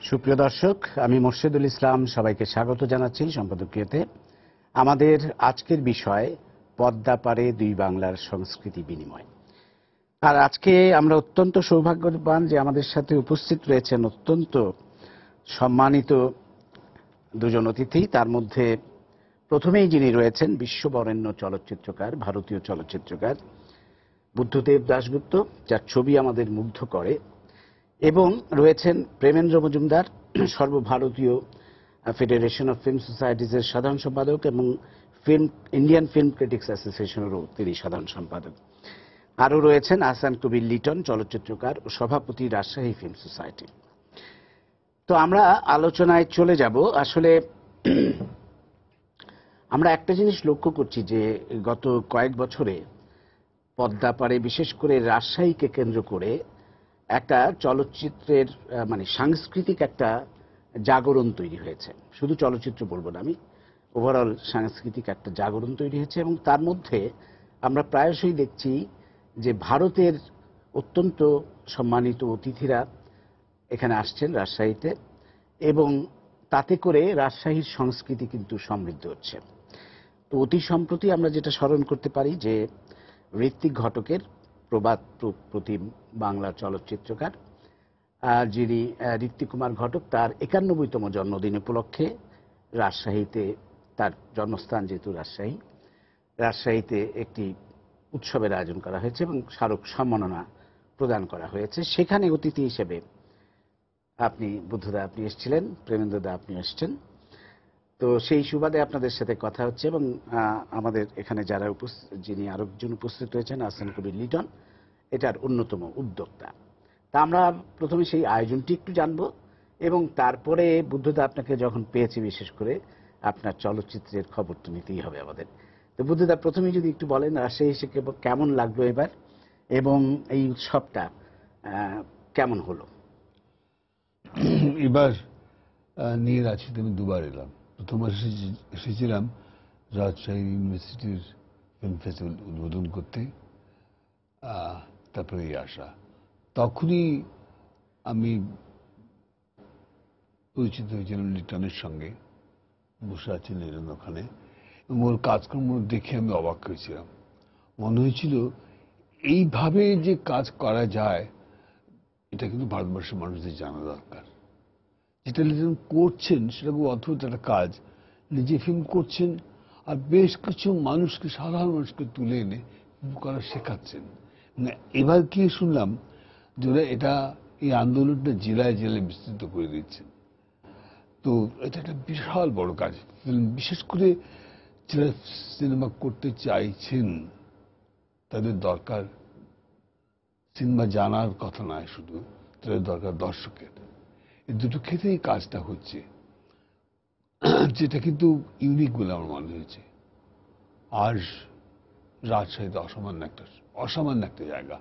সুপ্রিয় দর্শক, আমি মোর্শেদুল ইসলাম সবাইকে স্বাগত জানাচ্ছি সম্পাদকীয়তে। আমাদের আজকের বিষয় পদ্মা পারে দুই বাংলার সংস্কৃতি বিনিময়। আর আজকে আমরা অত্যন্ত সৌভাগ্যবান যে আমাদের সাথে উপস্থিত রয়েছেন অত্যন্ত সম্মানিত দুজন অতিথি। তার মধ্যে প্রথমেই যিনি রয়েছেন বিশ্ববরেণ্য চলচ্চিত্রকার, ভারতীয় চলচ্চিত্রকার বুদ্ধদেব দাশগুপ্ত, যার ছবি আমাদের মুগ্ধ করে, এবং রয়েছেন প্রেমেন্দ্র মজুমদার, সর্বভারতীয় ফেডারেশন অফ ফিল্ম সোসাইটিজের সাধারণ সম্পাদক এবং ইন্ডিয়ান ফিল্ম ক্রিটিক্স অ্যাসোসিয়েশনেরও তিনি সাধারণ সম্পাদক। আরও রয়েছেন আহসান কবির লিটন, চলচ্চিত্রকার ও সভাপতি, রাজশাহী ফিল্ম সোসাইটি। তো আমরা আলোচনায় চলে যাব। আসলে আমরা একটা জিনিস লক্ষ্য করছি যে গত কয়েক বছরে পদ্মা পারে, বিশেষ করে রাজশাহীকে কেন্দ্র করে একটা চলচ্চিত্রের সাংস্কৃতিক একটা জাগরণ তৈরি হয়েছে। শুধু চলচ্চিত্র বলবো না, আমি ওভারঅল সাংস্কৃতিক একটা জাগরণ তৈরি হয়েছে। এবং তার মধ্যে আমরা প্রায়শই দেখছি যে ভারতের অত্যন্ত সম্মানিত অতিথিরা এখানে আসছেন রাজশাহীতে, এবং তাতে করে রাজশাহীর সংস্কৃতি কিন্তু সমৃদ্ধ হচ্ছে। তো অতি সম্প্রতি আমরা যেটা স্মরণ করতে পারি যে ঋত্বিক ঘটকের প্রবাদ প্রতিম বাংলা চলচ্চিত্রকার, যিনি ঋত্বিক কুমার ঘটক, তার 91তম জন্মদিন উপলক্ষে রাজশাহীতে, তার জন্মস্থান যেহেতু রাজশাহীতে একটি উৎসবের আয়োজন করা হয়েছে এবং স্মারক সম্মাননা প্রদান করা হয়েছে। সেখানে অতিথি হিসেবে আপনি, বুদ্ধদা আপনি এসেছিলেন, প্রেমেন্দ্রদা আপনি এসছেন। তো সেই সুবাদে আপনাদের সাথে কথা হচ্ছে। এবং আমাদের এখানে যারা যিনি আরেকজন উপস্থিত রয়েছেন, আহসান কবির লিটন, এটার অন্যতম উদ্যোক্তা। তা আমরা প্রথমে সেই আয়োজনটি একটু জানবো, এবং তারপরে বুদ্ধদা আপনাকে যখন পেয়েছি, বিশেষ করে আপনার চলচ্চিত্রের খবর তো নিতেই হবে আমাদের। তো বুদ্ধদা, প্রথমে যদি একটু বলেন রাজশাহী এসে কেমন লাগলো এবার, এবং এই উৎসবটা কেমন হলো? এবার নিয়ে রাজশাহীতে আমি দুবার এলাম। প্রথমবার এসেছিলাম রাজশাহী ইউনিভার্সিটির ফিল্ম ফেস্টিভ্যাল উদ্বোধন করতে, তারপরে এই আসা। তখনই আমি পরিচিত হয়েছিলাম লিটনের সঙ্গে, বসে আছেন লিটন ওখানে, এবং ওর কাজকর্ম দেখে আমি অবাক হয়েছিলাম। মনে হয়েছিল এইভাবে যে কাজ করা যায়, এটা কিন্তু ভারতবর্ষের মানুষদের জানা দরকার। যেটা লিটন করছেন সেটা খুব অদ্ভুত একটা কাজ। নিজে ফিল্ম করছেন আর বেশ কিছু মানুষকে, সাধারণ মানুষকে তুলে এনে ফিল্ম করা শেখাচ্ছেন। এবার কি শুনলাম যে ওরা এই আন্দোলনটা জেলায় জেলায় বিস্তৃত করে দিচ্ছেন। তো এটা একটা বিশাল বড় কাজ। বিশেষ করে যারা সিনেমা করতে চাইছেন তাদের দরকার সিনেমা জানার কথা নয়, শুধু তাদের দরকার দর্শকের। এই দুটো ক্ষেত্রেই কাজটা হচ্ছে, যেটা কিন্তু ইউনিক বলে আমার মনে হয়েছে। আর রাজশাহীতে অসামান্য একটা জায়গা।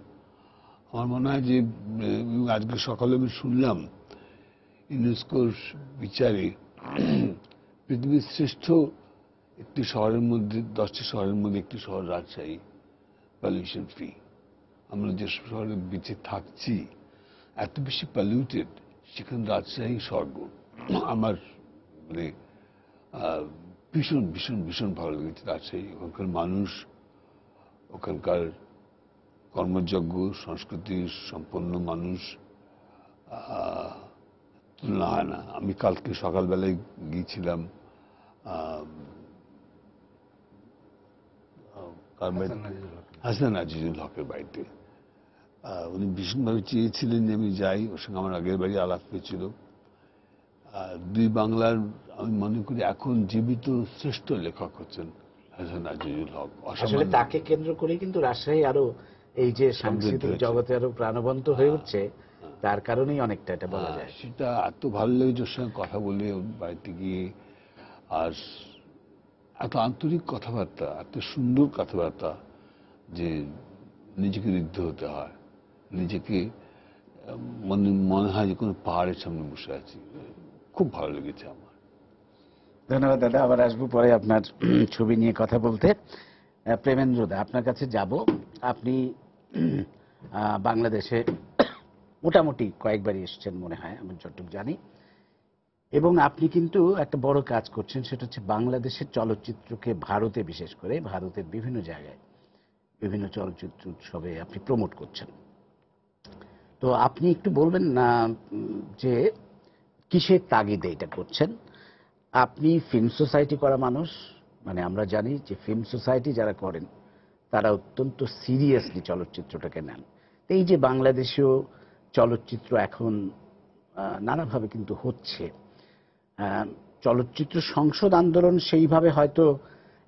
আমার মনে হয় যে আজকে সকালে আমি শুনলাম ইউনেস্কোর বিচারে পৃথিবীর শ্রেষ্ঠ একটি শহরের মধ্যে, 10টি শহরের মধ্যে একটি শহর রাজশাহী, পলিউশন ফ্রি। আমরা যে শহরে বেঁচে থাকছি এত বেশি পলিউটেড, সেখানে রাজশাহী স্বর্গ। আমার ভীষণ ভীষণ ভীষণ ভালো লেগেছে রাজশাহী। ওখানকার মানুষ, ওখানকার কর্মযোগ্য, সংস্কৃতি সম্পন্ন মানুষ, তুলনা হয় না। আমি কালকে সকালবেলায় গিয়েছিলাম হাসান আজিজুল হকের বাড়িতে। উনি ভীষণভাবে চেয়েছিলেন যে আমি যাই, ওর সঙ্গে আমার আগের বাড়ি আলাপ হয়েছিল। দুই বাংলার আমি মনে করি এখন জীবিত শ্রেষ্ঠ লেখক হচ্ছেন হাসান আজিজুল হক। আসলে তাকে কেন্দ্র করে কিন্তু রাজশাহী আরো এই যে সাংস্কৃতিক জগতে আরো প্রাণবন্ত হয়ে উঠছে, তার কারণেই অনেকটা এটা বলা যায়। সেটা এত ভালো লেগেছে ওর সঙ্গে কথা বলে, ওর বাড়িতে গিয়ে। আর এত আন্তরিক কথাবার্তা, এত সুন্দর কথাবার্তা, যে নিজেকে ঋদ্ধ হতে হয়, নিজেকে মনে হয় যে কোনো পাহাড়ের সামনে বসে আছি। খুব ভালো লেগেছে আমার। ধন্যবাদ দাদা, আবার আসবো পরে আপনার ছবি নিয়ে কথা বলতে। প্রেমেন্দ্রদা, আপনার কাছে যাব। আপনি বাংলাদেশে মোটামুটি কয়েকবারই এসেছেন মনে হয়, আমি যতটুকু জানি। এবং আপনি কিন্তু একটা বড় কাজ করছেন, সেটা হচ্ছে বাংলাদেশের চলচ্চিত্রকে ভারতে, বিশেষ করে ভারতের বিভিন্ন জায়গায় বিভিন্ন চলচ্চিত্র উৎসবে আপনি প্রমোট করছেন। তো আপনি একটু বলবেন না যে কিসের তাগিদে এটা করছেন? আপনি ফিল্ম সোসাইটি করা মানুষ, মানে আমরা জানি যে ফিল্ম সোসাইটি যারা করেন তারা অত্যন্ত সিরিয়াসলি চলচ্চিত্রটাকে নেন। তো এই যে বাংলাদেশীয় চলচ্চিত্র এখন নানাভাবে কিন্তু হচ্ছে, চলচ্চিত্র সংসদ আন্দোলন সেইভাবে হয়তো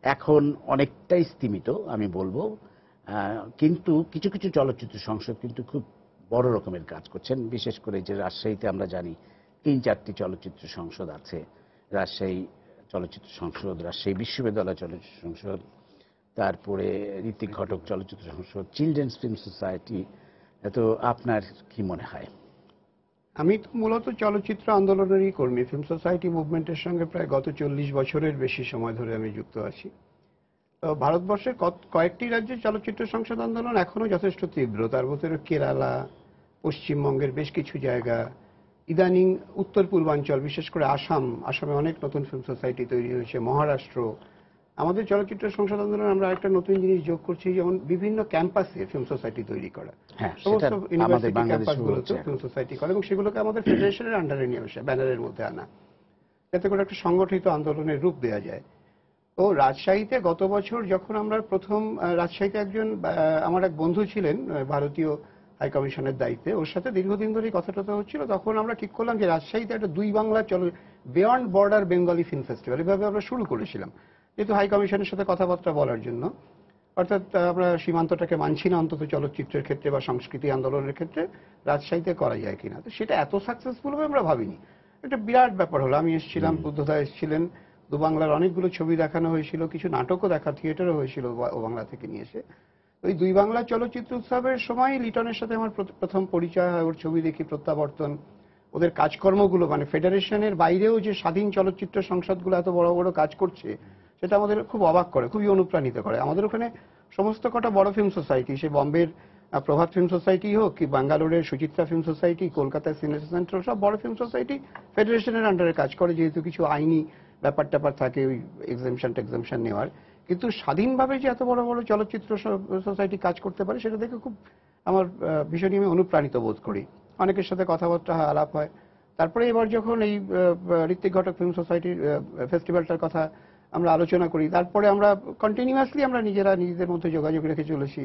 এখন অনেকটাই স্তিমিত আমি বলবো, কিন্তু কিছু কিছু চলচ্চিত্র সংসদ কিন্তু খুব বড় রকমের কাজ করছেন। বিশেষ করে যে রাজশাহীতে আমরা জানি 3-4টি চলচ্চিত্র সংসদ আছে, রাজশাহী চলচ্চিত্র সংসদ, রাজশাহী বিশ্ববিদ্যালয় চলচ্চিত্র সংসদ, তারপরে ঋত্বিক ঘটক চলচ্চিত্র সংসদ, চিলড্রেন্স ফিল্ম সোসাইটি। তো আপনার কি মনে হয়? আমি তো মূলত চলচ্চিত্র আন্দোলনেরই কর্মী। ফিল্ম সোসাইটি মুভমেন্টের সঙ্গে প্রায় গত 40 বছরের বেশি সময় ধরে আমি যুক্ত আছি। তো ভারতবর্ষের কয়েকটি রাজ্যে চলচ্চিত্র সংসদ আন্দোলন এখনো যথেষ্ট তীব্র। তার মধ্যে কেরালা, পশ্চিমবঙ্গের বেশ কিছু জায়গা, ইদানিং উত্তর পূর্বাঞ্চল, বিশেষ করে আসামে অনেক নতুন ফিল্ম সোসাইটি তৈরি হয়েছে, মহারাষ্ট্র। আমাদের চলচ্চিত্র সংসদ আন্দোলন আমরা একটা নতুন জিনিস যোগ করছি, যেমন বিভিন্ন ক্যাম্পাসে ফিল্ম সোসাইটি তৈরি করা। হ্যাঁ, সমস্ত ইউনিভার্সিটি বাংলাদেশেও ক্যাম্পাসগুলোতে ফিল্ম সোসাইটি করে এবং সেগুলোকে আমাদের ফেডারেশনের আন্ডারে নিয়ে আসে, ব্যানারের মধ্যে আনা, যাতে করে একটা সংগঠিত আন্দোলনের রূপ দেওয়া যায়। তো রাজশাহীতে গত বছর যখন আমরা প্রথম, রাজশাহীতে আমার এক বন্ধু ছিলেন ভারতীয় হাই কমিশনের দায়িত্বে, ওর সাথে দীর্ঘদিন ধরে কথাটা হচ্ছিল। তখন আমরা ঠিক করলাম যে রাজশাহীতে একটা 2 Bangla beyond border Bengali film festival এভাবে আমরা শুরু করেছিলাম, যেহেতু হাই কমিশনের সাথে কথাবার্তা বলার জন্য। অর্থাৎ আমরা সীমান্তটাকে মানছি না, অন্তত চলচ্চিত্রের ক্ষেত্রে বা সংস্কৃতি আন্দোলনের ক্ষেত্রে রাজশাহীতে করা যায় কিনা। তো সেটা এত সাকসেসফুল হবে আমরা ভাবিনি। একটা বিরাট ব্যাপার হলো। আমি এসেছিলাম, বুদ্ধদা এসেছিলেন, দু বাংলার অনেকগুলো ছবি দেখানো হয়েছিল, কিছু নাটকও থিয়েটারও হয়েছিল ও বাংলা থেকে নিয়ে এসে। ওই 2 বাংলা চলচ্চিত্র উৎসবের সময় লিটনের সাথে আমার প্রথম পরিচয় হয়। ওর ছবি দেখি, প্রত্যাবর্তন, ওদের কাজকর্মগুলো, মানে ফেডারেশনের বাইরেও যে স্বাধীন চলচ্চিত্র সংসদগুলো এত বড় বড় কাজ করছে, সেটা আমাদের খুব অবাক করে, খুবই অনুপ্রাণিত করে। আমাদের ওখানে সমস্ত কটা বড় ফিল্ম সোসাইটি, সে বম্বের প্রভাত ফিল্ম সোসাইটি হোক, কি ব্যাঙ্গালোরের সুচিত্রা ফিল্ম সোসাইটি, কলকাতার সিনেমা সেন্ট্রাল, সব বড় ফিল্ম সোসাইটি ফেডারেশনের আন্ডারে কাজ করে, যেহেতু কিছু আইনি ব্যাপার ট্যাপার থাকে ওই এক্সামশন নেওয়ার। কিন্তু স্বাধীনভাবে যে এত বড় বড় চলচ্চিত্র সোসাইটি কাজ করতে পারে, সেটা দেখে খুব আমার ভীষণই আমি অনুপ্রাণিত বোধ করি। অনেকের সাথে কথাবার্তা হয়, আলাপ হয়। তারপরে এবার যখন এই ঋত্বিক ঘটক ফিল্ম সোসাইটির ফেস্টিভ্যালটার কথা আমরা আলোচনা করি, তারপরে আমরা কন্টিনিউয়াসলি আমরা নিজেদের মধ্যে যোগাযোগ রেখে চলেছি।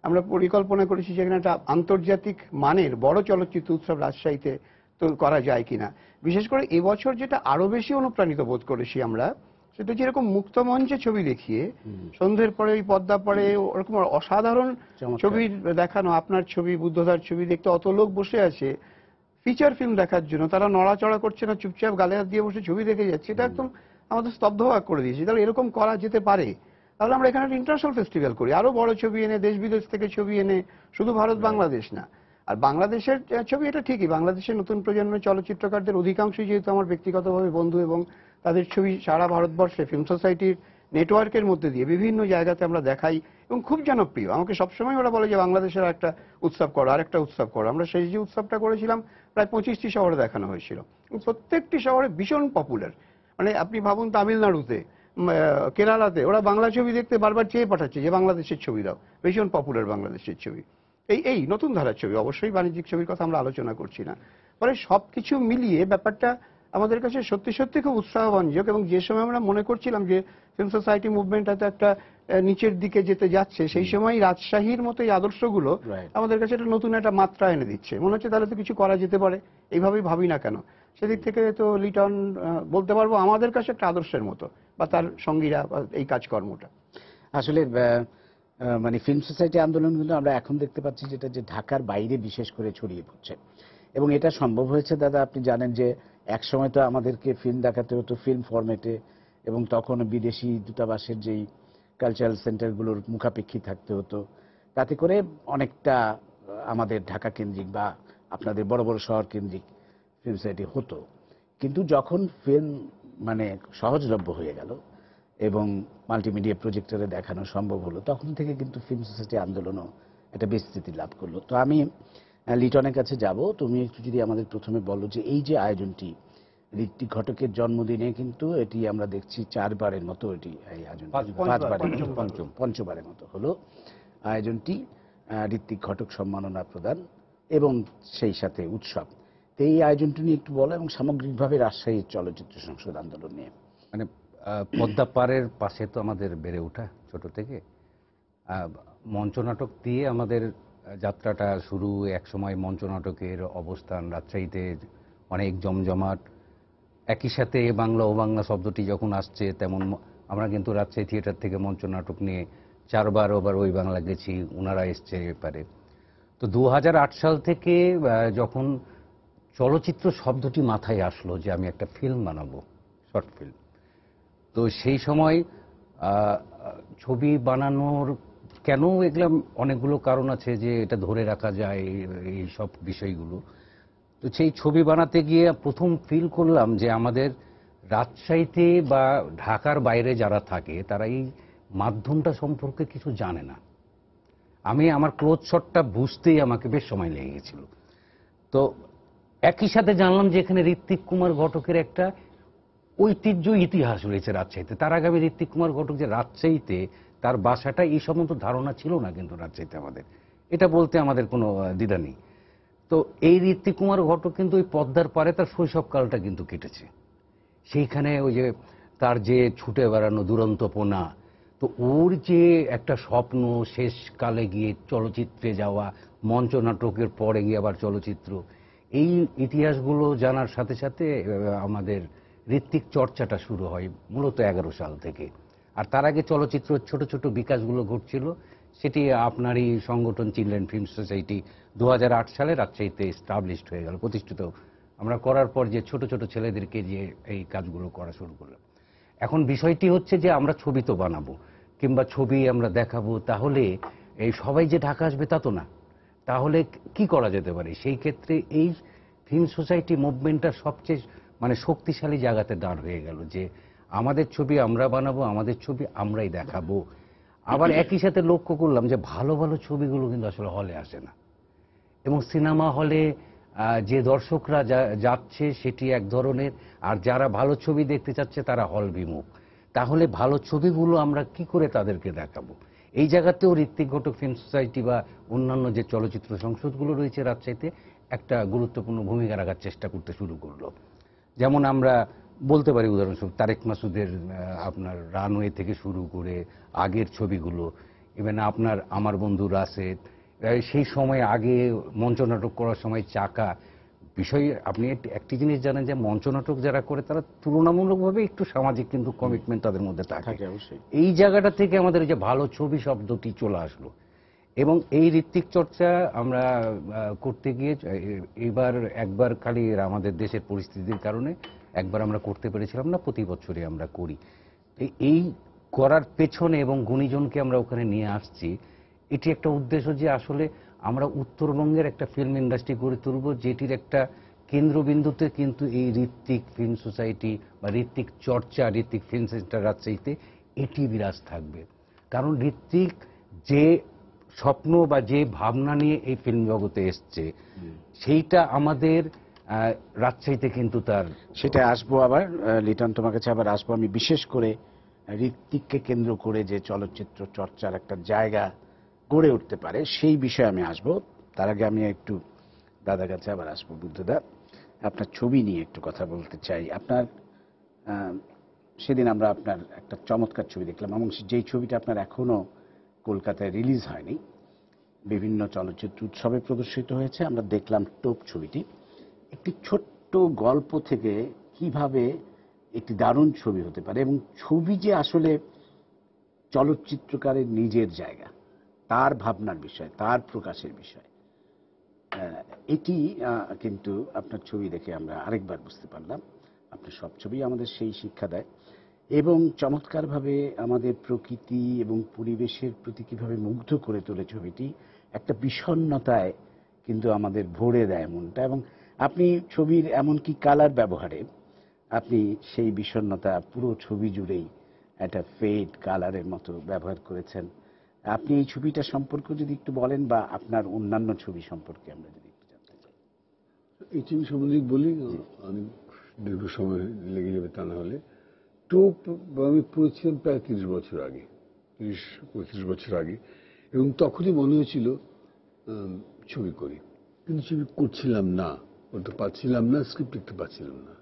আমরা পরিকল্পনা করেছি যেখানে একটা আন্তর্জাতিক মানের বড় চলচ্চিত্র উৎসব রাজশাহীতে তো করা যায় কিনা। বিশেষ করে এবছর যেটা আরো বেশি অনুপ্রাণিত বোধ করেছি আমরা, সেটা যেরকম মুক্ত মঞ্চে ছবি দেখিয়ে সন্ধ্যের পরে ওই পর্দা পরে ওরকম অসাধারণ ছবি দেখানো, আপনার ছবি, বুদ্ধদার ছবি দেখতে অত লোক বসে আছে ফিচার ফিল্ম দেখার জন্য, তারা নড়াচড়া করছে না, চুপচাপ গালে হাত দিয়ে বসে ছবি দেখে যাচ্ছে। এটা একদম আমাদের স্তব্ধভাগ করে দিয়েছে। তাহলে এরকম করা যেতে পারে, তাহলে আমরা এখানে একটা ইন্টারন্যাশনাল ফেস্টিভ্যাল করি, আরো বড় ছবি এনে, দেশ বিদেশ থেকে ছবি এনে, শুধু ভারত বাংলাদেশ না। আর বাংলাদেশের ছবি, এটা ঠিকই, বাংলাদেশের নতুন প্রজন্মের চলচ্চিত্রকারদের অধিকাংশই যেহেতু আমার ব্যক্তিগতভাবে বন্ধু, এবং তাদের ছবি সারা ভারতবর্ষে ফিল্ম সোসাইটির নেটওয়ার্কের মধ্যে দিয়ে বিভিন্ন জায়গাতে আমরা দেখাই এবং খুব জনপ্রিয়। আমাকে সবসময় ওরা বলে যে বাংলাদেশের একটা উৎসব করো, আরেকটা উৎসব করো। আমরা সেই যে উৎসবটা করেছিলাম প্রায় 25টি শহরে দেখানো হয়েছিল, প্রত্যেকটি শহরে ভীষণ পপুলার। মানে আপনি ভাবুন, তামিলনাড়ুতে, কেরালাতে ওরা বাংলা ছবি দেখতে বারবার চেয়ে পাঠাচ্ছে যে বাংলাদেশের ছবি দাও, ভীষণ পপুলার বাংলাদেশের ছবি। এই নতুন ধারার ছবি, অবশ্যই বাণিজ্যিক ছবির কথা আমরা আলোচনা করছি না। ফলে সবকিছু মিলিয়ে ব্যাপারটা আমাদের কাছে সত্যি সত্যি খুব উৎসাহব্যঞ্জক। এবং যে সময় আমরা মনে করছিলাম যে ফিল্ম সোসাইটি মুভমেন্ট হয়তো একটা নিচের দিকে যেতে যাচ্ছে, সেই সময় রাজশাহীর মতো এই আদর্শগুলো আমাদের কাছে একটা নতুন একটা মাত্রা এনে দিচ্ছে। মনে হচ্ছে তাহলে তো কিছু করা যেতে পারে, এইভাবেই ভাবি না কেন। সেদিক থেকে তো লিটন বলতে পারবো আমাদের কাছে একটা আদর্শের মতো, বা তার সঙ্গীরা এই কাজকর্মটা। আসলে মানে ফিল্ম সোসাইটি আন্দোলন কিন্তু আমরা এখন দেখতে পাচ্ছি যেটা যে ঢাকার বাইরে বিশেষ করে ছড়িয়ে পড়ছে, এবং এটা সম্ভব হয়েছে দাদা, আপনি জানেন যে এক সময় তো আমাদেরকে ফিল্ম দেখাতে হতো ফিল্ম ফরম্যাটে, এবং তখন বিদেশি দূতাবাসের যেই কালচারাল সেন্টারগুলোর মুখাপেক্ষী থাকতে হতো, তাতে করে অনেকটা আমাদের ঢাকা কেন্দ্রিক বা আপনাদের বড় বড় শহর কেন্দ্রিক ফিল্ম সোসাইটি হতো। কিন্তু যখন ফিল্ম মানে সহজলভ্য হয়ে গেল এবং মাল্টিমিডিয়া প্রজেক্টরে দেখানো সম্ভব হলো, তখন থেকে কিন্তু ফিল্ম সোসাইটি আন্দোলনও একটা বিস্তৃতি লাভ করলো। তো আমি লিটনের কাছে যাব, তুমি একটু যদি আমাদের প্রথমে বলো যে এই যে আয়োজনটি ঋত্বিক ঘটকের জন্মদিনে কিন্তু এটি আমরা দেখছি 4বারের মতো এটি এই আয়োজন, পঞ্চবারের মতো হলো আয়োজনটি, ঋত্বিক ঘটক সম্মাননা প্রদান এবং সেই সাথে উৎসব। তো এই আয়োজনটি নিয়ে একটু বলো এবং সামগ্রিকভাবে রাজশাহীর চলচ্চিত্র সংসদ আন্দোলন নিয়ে। মানে পদ্মা পাড়ের পাশে তো আমাদের বেড়ে ওঠা ছোট থেকে, মঞ্চনাটক দিয়ে আমাদের যাত্রাটা শুরু। একসময় মঞ্চনাটকের অবস্থান রাজশাহীতে অনেক জমজমাট। একই সাথে বাংলা ও বাংলা শব্দটি যখন আসছে, তেমন আমরা কিন্তু রাজশাহী থিয়েটার থেকে মঞ্চনাটক নিয়ে 4বার ওই বাংলা গেছি, ওনারা এসছে এপারে। তো 2008 সাল থেকে যখন চলচ্চিত্র শব্দটি মাথায় আসলো যে আমি একটা ফিল্ম বানাবো, শর্ট ফিল্ম, তো সেই সময় ছবি বানানোর কেন এগুলো অনেকগুলো কারণ আছে যে এটা ধরে রাখা যায় এই সব বিষয়গুলো। তো সেই ছবি বানাতে গিয়ে প্রথম ফিল করলাম যে আমাদের রাজশাহীতে বা ঢাকার বাইরে যারা থাকে তারা এই মাধ্যমটা সম্পর্কে কিছু জানে না। আমি আমার ক্লোজ শটটা বুঝতেই আমাকে বেশ সময় লেগে গেছিল। তো একই সাথে জানলাম যে এখানে ঋত্বিক কুমার ঘটকের একটা ঐতিহ্য ইতিহাস রয়েছে রাজশাহীতে। তার আগে আমি ঋত্বিক কুমার ঘটক যে রাজশাহীতে তার বাসাটা, এই সমস্ত ধারণা ছিল না কিন্তু রাজশাহীতে আমাদের, এটা বলতে আমাদের কোনো দ্বিধা নেই। তো এই ঋত্বিক কুমার ঘটক কিন্তু ওই পদ্মার পাড়ে তার শৈশবকালটা কিন্তু কেটেছে। সেইখানে ওই যে তার যে ছুটে বেড়ানো দুরন্তপনা, তো ওর যে একটা স্বপ্ন শেষকালে গিয়ে চলচ্চিত্রে যাওয়া, মঞ্চনাটকের পরে গিয়ে আবার চলচ্চিত্র, এই ইতিহাসগুলো জানার সাথে সাথে আমাদের ঋত্বিক চর্চাটা শুরু হয় মূলত 11 সাল থেকে। আর তার আগে চলচ্চিত্র ছোট ছোট বিকাশগুলো ঘটছিল, সেটি আপনারই সংগঠন চিলড্রেন ফিল্ম সোসাইটি 2008 সালে রাজশাহীতে এস্টাবলিশড হয়ে গেল, প্রতিষ্ঠিত আমরা করার পর যে ছোট ছোট ছেলেদেরকে যে এই কাজগুলো করা শুরু করলাম। এখন বিষয়টি হচ্ছে যে আমরা ছবি তো বানাবো কিংবা ছবি আমরা দেখাবো, তাহলে এই সবাই যে ঢাকা আসবে তা তো না। তাহলে কি করা যেতে পারে? সেই ক্ষেত্রে এই ফিল্ম সোসাইটি মুভমেন্টটা সবচেয়ে শক্তিশালী জায়গাতে দাঁড় হয়ে গেল যে আমাদের ছবি আমরা বানাবো, আমাদের ছবি আমরাই দেখাবো। আবার একই সাথে লক্ষ্য করলাম যে ভালো ভালো ছবিগুলো কিন্তু আসলে হলে আসে না, এবং সিনেমা হলে যে দর্শকরা যাচ্ছে সেটি এক ধরনের, আর যারা ভালো ছবি দেখতে চাচ্ছে তারা হল বিমুখ। তাহলে ভালো ছবিগুলো আমরা কি করে তাদেরকে দেখাবো? এই জায়গাতেও ঋত্বিক ঘটক ফিল্ম সোসাইটি বা অন্যান্য যে চলচ্চিত্র সংসদগুলো রয়েছে রাজশাহীতে একটা গুরুত্বপূর্ণ ভূমিকা রাখার চেষ্টা করতে শুরু করলো। যেমন আমরা বলতে পারি উদাহরণস্বরূপ তারেক মাসুদের আপনার রানওয়ে থেকে শুরু করে আগের ছবিগুলো, ইভেন আপনার আমার বন্ধু রাশেদ, সেই সময় আগে মঞ্চনাটক করার সময় চাকা। বিষয় আপনি একটি জিনিস জানেন যে মঞ্চনাটক যারা করে তারা তুলনামূলকভাবে একটু সামাজিক কিন্তু কমিটমেন্ট তাদের মধ্যে থাকে। এই জায়গাটা থেকে আমাদের যে ভালো ছবি শব্দটি চলে আসলো, এবং এই ঋত্বিক চর্চা আমরা করতে গিয়ে এবার একবার খালি আমাদের দেশের পরিস্থিতির কারণে একবার আমরা করতে পেরেছিলাম না, প্রতি বছরই আমরা করি। এই করার পেছনে এবং গুণীজনকে আমরা ওখানে নিয়ে আসছি, এটি একটা উদ্দেশ্য যে আসলে আমরা উত্তরবঙ্গের একটা ফিল্ম ইন্ডাস্ট্রি গড়ে তুলব যেটির একটা কেন্দ্রবিন্দুতে কিন্তু এই ঋত্বিক ফিল্ম সোসাইটি বা ঋত্বিক চর্চা, ঋত্বিক ফিল্ম সেন্টার রাজশাহীতে এটি বিরাজ থাকবে। কারণ ঋত্বিক যে স্বপ্ন বা যে ভাবনা নিয়ে এই ফিল্ম জগতে এসছে, সেইটা আমাদের রাজশাহীতে কিন্তু তার, সেটা আসবো আবার লিটন তোমার কাছে আবার আসবো। আমি বিশেষ করে ঋত্বিককে কেন্দ্র করে যে চলচ্চিত্র চর্চার একটা জায়গা গড়ে উঠতে পারে সেই বিষয়ে আমি আসবো। তার আগে আমি একটু দাদার কাছে আবার আসবো। বুদ্ধদা, আপনার ছবি নিয়ে একটু কথা বলতে চাই। আপনার সেদিন আমরা আপনার একটা চমৎকার ছবি দেখলাম, এবং যেই ছবিটা আপনার এখনো কলকাতায় রিলিজ হয়নি, বিভিন্ন চলচ্চিত্র উৎসবে প্রদর্শিত হয়েছে। আমরা দেখলাম টোপ ছবিটি। একটি ছোট্ট গল্প থেকে কিভাবে একটি দারুণ ছবি হতে পারে, এবং ছবি যে আসলে চলচ্চিত্রকারের নিজের জায়গা, তার ভাবনার বিষয়, তার প্রকাশের বিষয়, এটি কিন্তু আপনার ছবি দেখে আমরা আরেকবার বুঝতে পারলাম। আপনার সব ছবি আমাদের সেই শিক্ষা দেয়, এবং চমৎকারভাবে আমাদের প্রকৃতি এবং পরিবেশের প্রতি কিভাবে মুগ্ধ করে তোলে ছবিটি, একটা বিষণ্ণতায় কিন্তু আমাদের ভরে দেয় মনটা। এবং আপনি ছবির এমনকি কালার ব্যবহারে আপনি সেই বিষণ্ণতা পুরো ছবি জুড়েই একটা ফেড কালারের মতো ব্যবহার করেছেন। আপনি এই ছবিটা সম্পর্কে যদি একটু বলেন, বা আপনার অন্যান্য ছবি সম্পর্কে আমরা যদি একটু জানতে চাই। এই ছবি সম্বন্ধে বলি, অনেক দীর্ঘ সময় লেগে যাবে তা না হলে। টোপ আমি পড়েছিলাম প্রায় 30 বছর আগে, 30-35 বছর আগে, এবং তখনই মনে হয়েছিল ছবি করি, কিন্তু ছবি করছিলাম না, করতে পারছিলাম না, স্ক্রিপ্ট লিখতে পারছিলাম না।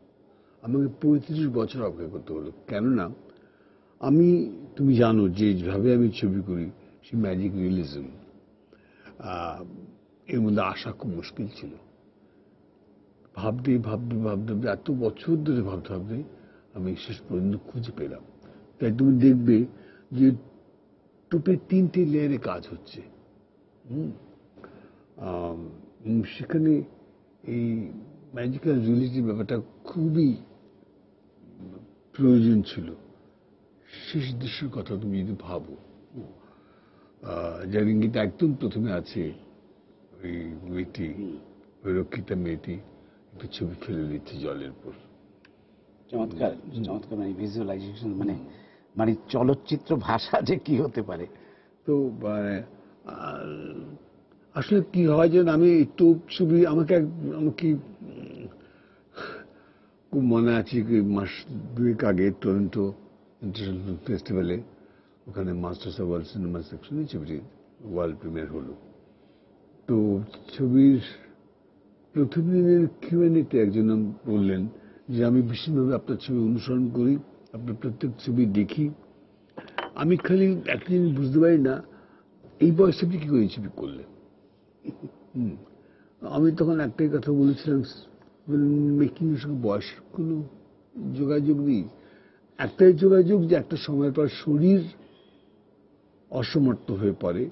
আমাকে 35 বছর অপেক্ষা করতে হলো, কেননা তুমি জানো যে যেভাবে আমি ছবি করি, সেই ম্যাজিক রিয়েলিজম, এর মধ্যে আসা খুব মুশকিল ছিল। ভাবতে ভাবতে ভাবতে এত বছর ধরে ভাবতে ভাবতে আমি শেষ পর্যন্ত খুঁজে পেলাম। তাই তুমি দেখবে যে টোপের 3টে লেয়ারে কাজ হচ্ছে। সেখানে এই ম্যাজিক্যাল রিয়েলিটির ব্যাপারটা খুবই প্রয়োজন ছিল। শেষ দৃশ্যের কথা তুমি যদি ভাবো, যার ইঙ্গিত একদম প্রথমে আছে, ওই মেয়েটি, ওই রক্ষিতা মেয়েটি একটু ছবি ফেলে দিচ্ছে জলের উপর। চমৎকার চমৎকার, মানে ভিজুয়ালাইজেশন, মানে চলচ্চিত্র ভাষা যে কি হতে পারে। তো আসলে কি হয় যে আমি টোপ ছবি আমাকে খুব মনে আছে, মাস 2 আগে টরন্টো ইন্টারন্যাশনাল ফেস্টিভ্যালে, ওখানে মাস্টার্স অফ ওয়ার্ল্ড সিনেমা সেকশনে ছবিটি ওয়ার্ল্ড প্রিমিয়ার হলো। তো ছবির প্রথম দিনের কিউএনএতে একজন বললেন যে আমি ভীষণভাবে আপনার ছবি অনুসরণ করি, আপনার প্রত্যেক ছবি দেখি, আমি খালি একটা জিনিস বুঝতে পারি না, এই বয়সে আপনি কি করে এই ছবি করলেন। আমি তখন একটাই কথা বলেছিলাম, মেকিং এর সঙ্গে বয়সের কোনো যোগাযোগ নেই। একটাই যোগাযোগ যে একটা সময়ের পর শরীর অসমর্থ হয়ে পড়ে,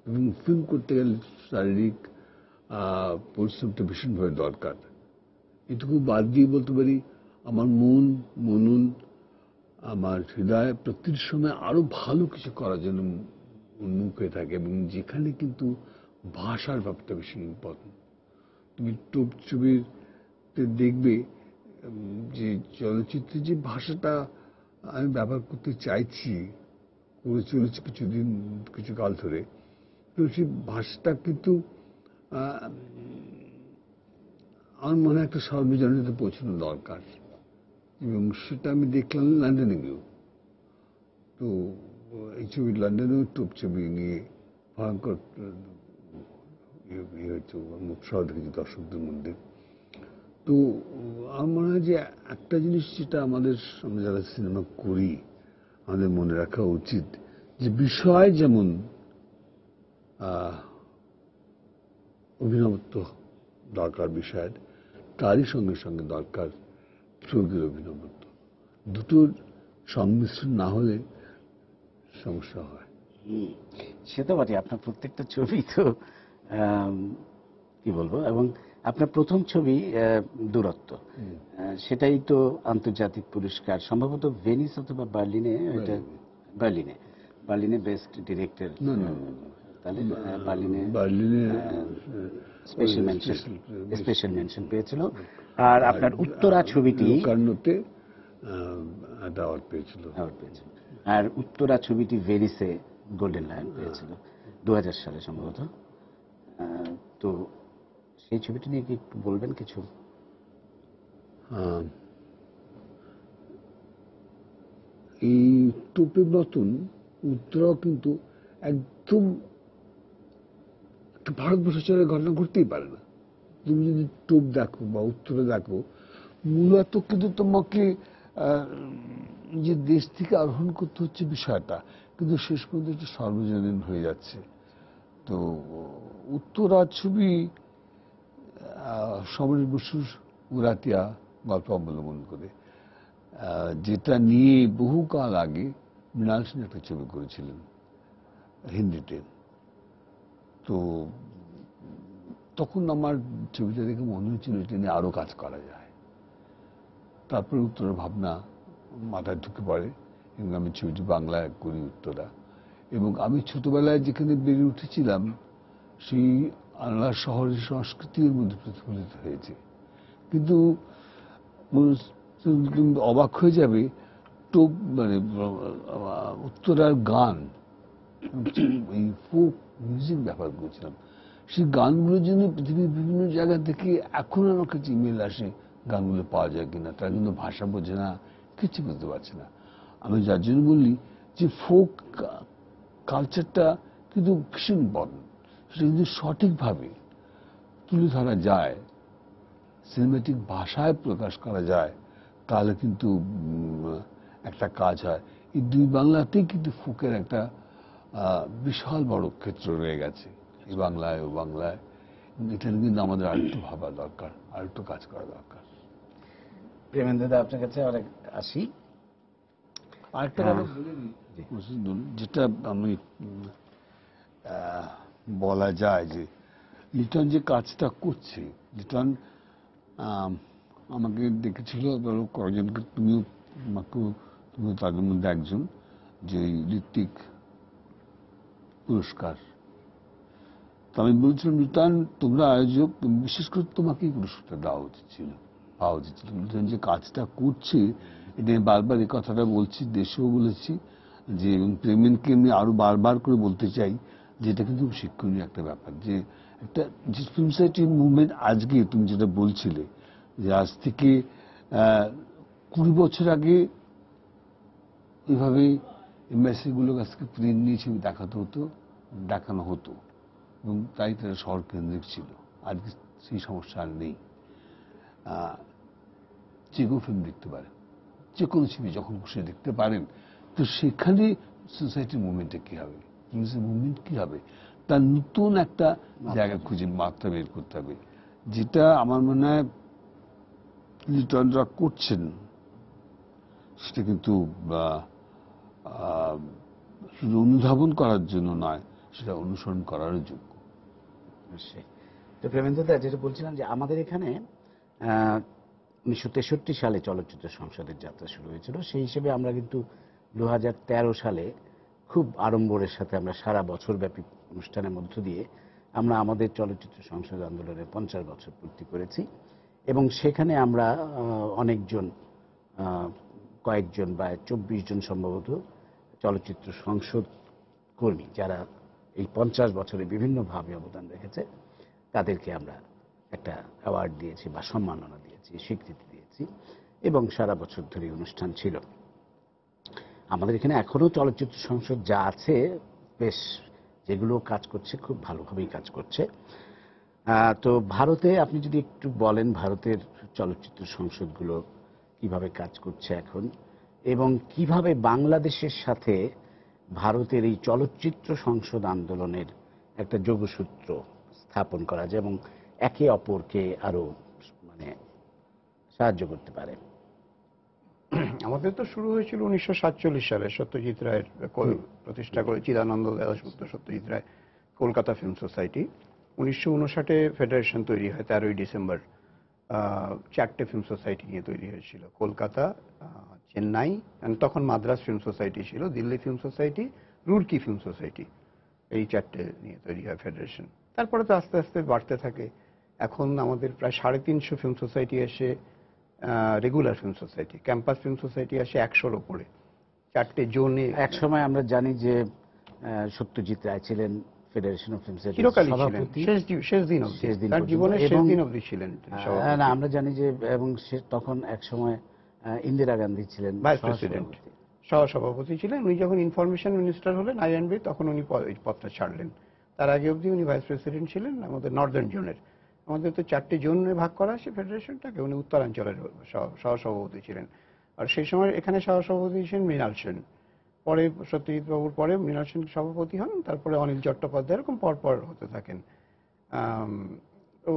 এবং ফিল্ম করতে গেলে শারীরিক পরিশ্রমটা ভীষণভাবে দরকার। এটুকু বাদ দিয়ে বলতে পারি, আমার মনন, আমার হৃদয় প্রত্যেক সময় আরো ভালো কিছু করার জন্য উন্মুখ হয়ে থাকে, এবং যেখানে কিন্তু ভাষার ব্যাপারটা ভীষণ ইম্পর্টেন্ট। তুমি টোপ ছবিতে দেখবে যে চলচ্চিত্রে যে ভাষাটা আমি ব্যবহার করতে চাইছি, করে চলেছি কিছু কাল ধরে, তো সেই ভাষাটা কিন্তু আমার মনে হয় একটা সর্বজনীনতা পৌঁছানো দরকার, এবং সেটা আমি দেখলাম লন্ডনে গিয়েও। তো এই ছবি লন্ডনেও টোপ ছবি নিয়ে ভয়ঙ্কর হয়েছে উৎসাহ দেখেছি দর্শকদের মধ্যে। তো আমার মনে হয় যে একটা জিনিস যেটা আমরা যারা সিনেমা করি আমাদের মনে রাখা উচিত, যে বিষয় যেমন অভিনবত্ব দরকার বিষয়ের, তারই সঙ্গে সঙ্গে দরকার ছবির অভিনবত্ব। দুটোর সংমিশ্রণ না হলে সমস্যা হয়। সে তো বটে, আপনার প্রত্যেকটা ছবি তো কি বলবো, এবং আপনার প্রথম ছবি দূরত্ব, সেটাই তো আন্তর্জাতিক পুরস্কার, সম্ভবত ভেনিস অথবা বার্লিনে, এটা বার্লিনে বেস্ট ডিরেক্টর, তাহলে বার্লিনে স্পেশাল মেনশন পেয়েছিল। আর আপনার উত্তরা ছবিটি কার্নোতে অ্যাওয়ার্ড পেয়েছিল। আর উত্তরা ছবিটি ভেনিসে গোল্ডেন লায়ন পেয়েছিল 2000 সালে সম্ভবত। তো সেই ছবিটি নিয়ে কি একটু বলবেন কিছু? এই টোপের মতন উত্তরাও কিন্তু একদম ভারতবর্ষ চলে ঘটনা ঘটতেই পারে না। তুমি যদি টোপ দেখো বা উত্তরে দেখো, মূলত কিন্তু তোমাকে যে দেশ থেকে আরোহণ করতে হচ্ছে বিষয়টা, কিন্তু শেষ পর্যন্ত একটু সর্বজনীন হয়ে যাচ্ছে। তো উত্তরা ছবি সমরেশ বসুর উরাতিয়া গল্প অবলম্বন করে, যেটা নিয়ে বহুকাল আগে মৃণাল সেন একটা ছবি করেছিলেন হিন্দিতে। তো তখন আমার ছবিটা দেখে মনে হচ্ছিল এটা নিয়ে আরো কাজ করা যায়। তারপরে উত্তরের ভাবনা মাথায় ঢুকে পড়ে, এবং আমি ছবিটি বাংলায় করি উত্তরা। এবং আমি ছোটবেলায় যেখানে বেড়ে উঠেছিলাম, সেই আল্লাহ শহরের সংস্কৃতির মধ্যে প্রতিফলিত হয়েছে। কিন্তু অবাক হয়ে যাবে, টোপ মানে উত্তরার গান, এই ফোক মিউজিক ব্যবহার করেছিলাম। সেই গানগুলোর জন্য পৃথিবীর বিভিন্ন জায়গা থেকে এখন আমার কাছে ইমেল আসে, গানগুলো পাওয়া যায় কিনা। তারা কিন্তু ভাষা বোঝে না, কিছু বুঝতে পারছে না। আমি যার জন্য বলি যে ফোক কালচারটা কিন্তু ভীষণ ইম্পর্টেন্ট, সেটা যদি সঠিকভাবে তুলে ধরা যায়, সিনেমেটিক ভাষায় প্রকাশ করা যায়, তাহলে কিন্তু একটা কাজ হয়। এই দুই বাংলাতেই কিন্তু ফোকের একটা বিশাল বড় ক্ষেত্র রয়ে গেছে, এই বাংলায় ও বাংলায়। এটা কিন্তু আমাদের আরেকটু ভাবা দরকার, আরেকটু কাজ করা দরকার। প্রেমেন্দ্রদা, আপনার কাছে অনেক আসি। আরেকটা কথা বলে নিই, যেটা আমি বলা যায় যে লিটন যে কাজটা করছে, লিটন আমাকে দেখেছিল, ধরো কয়েকজনকে, তুমিও তাদের মধ্যে একজন, যে ঋত্বিক পুরস্কার। তো আমি বলছিলাম, লিটন তোমরা আয়োজক, বিশেষ করে তোমাকেই পুরস্কারটা দেওয়া উচিত ছিল, পাওয়া উচিত ছিল। লিটন যে কাজটা করছে, এটা বারবার এই কথাটা বলছি, দেশেও বলেছি, যে প্রেমেনকে আমি আরো বারবার করে বলতে চাই যে এটা কিন্তু শিক্ষণীয় একটা ব্যাপার, যে একটা যে ফিল্ম সোসাইটি মুভমেন্ট আজকে তুমি যেটা বলছিলে, যে আজ থেকে 20 বছর আগে এইভাবে এমবাসিগুলোর কাছ থেকে প্রিন্ট নিয়ে ছবি দেখাতে হতো, দেখানো হতো, এবং তাই তারা শহর কেন্দ্রিক ছিল। আজকে সেই সমস্যা আর নেই। যে কোনো ফিল্ম দেখতে পারেন, যে কোনো ছবি যখন খুশি দেখতে পারেন। তো সেখানে সোসাইটির মুভমেন্টটা কি হবে, মুভমেন্ট কি হবে, তার নতুন একটা জায়গা খুঁজে মাত্রা বের করতে হবে, যেটা আমার মনে হয় লিটনরা করছেন। সেটা কিন্তু শুধু অনুধাবন করার জন্য নয়, সেটা অনুসরণ করারও যোগ্য। তো প্রেমেন্দ্রদা, যেটা বলছিলাম যে আমাদের এখানে 1963 সালে চলচ্চিত্র সংসদের যাত্রা শুরু হয়েছিল। সেই হিসেবে আমরা কিন্তু 2013 সালে খুব আড়ম্বরের সাথে আমরা সারা বছরব্যাপী অনুষ্ঠানের মধ্য দিয়ে আমরা আমাদের চলচ্চিত্র সংসদ আন্দোলনের 50 বছর পূর্তি করেছি। এবং সেখানে আমরা অনেকজন, কয়েকজন বা 24 জন সম্ভবত চলচ্চিত্র সংসদ কর্মী, যারা এই 50 বছরে বিভিন্নভাবে অবদান রেখেছে, তাদেরকে আমরা একটা অ্যাওয়ার্ড দিয়েছি বা সম্মাননা দিয়েছি, স্বীকৃতি দিয়েছি, এবং সারা বছর ধরে অনুষ্ঠান ছিল। আমাদের এখানে এখনো চলচ্চিত্র সংসদ যা আছে, বেশ যেগুলো কাজ করছে খুব ভালোভাবেই কাজ করছে। তো ভারতে আপনি যদি একটু বলেন, ভারতের চলচ্চিত্র সংসদগুলো কিভাবে কাজ করছে এখন, এবং কিভাবে বাংলাদেশের সাথে ভারতের এই চলচ্চিত্র সংসদ আন্দোলনের একটা যোগসূত্র স্থাপন করা যায় এবং একে অপরকে আরো সাহায্য করতে পারে। আমাদের তো শুরু হয়েছিল 1947 সালে, সত্যজিৎ রায়ের প্রতিষ্ঠা করে Chidananda Dasgupta Satyajit Ray Kolkata film society. 1959-এ federation তৈরি হয় 13ই ডিসেম্বর। 4টে ফিল্ম সোসাইটি নিয়ে তৈরি হয়েছিল, কলকাতা, চেন্নাই, তখন মাদ্রাস ফিল্ম সোসাইটি ছিল, Delhi film society, Roorkee film society, এই 4টে নিয়ে তৈরি হয় ফেডারেশন। তারপরে তো আস্তে আস্তে বাড়তে থাকে। এখন আমাদের প্রায় 350 ফিল্ম সোসাইটি এসে regular film society, campus film society আসে 100-র উপরে, 4টে জোনে। এক সময় আমরা জানি যে সত্যজিৎ রায় ছিলেন ফেডারেশন অফ ফিল্ম সোসাইটির চিরকালই ছিলেন, সভাপতি, শেষ দিন অবধি, তার জীবনের শেষ দিন অবধি ছিলেন সভাপতি। না, আমরা জানি যে, এবং সে তখন এক সময় ইন্দিরা গান্ধী ছিলেন ভাইস প্রেসিডেন্ট, সহসভাপতি ছিলেন। উনি যখন ইনফরমেশন মিনিস্টার হলেন INB, তখন উনি পদটা ছাড়লেন। তার আগে অবধি উনি ভাইস প্রেসিডেন্ট ছিলেন আমাদের নর্দার্ন জোনের। আমাদের তো 4টে জোনে ভাগ করা আছে ফেডারেশনটাকে। উনি উত্তরাঞ্চলের সহসভাপতি ছিলেন। আর সেই সময় এখানে সহসভাপতি ছিলেন মৃণাল সেন। পরে সত্যজিৎ বাবুর পরে মৃণাল সেন সভাপতি হন, তারপরে অনিল চট্টোপাধ্যায়, এরকম পরপর হতে থাকেন। তো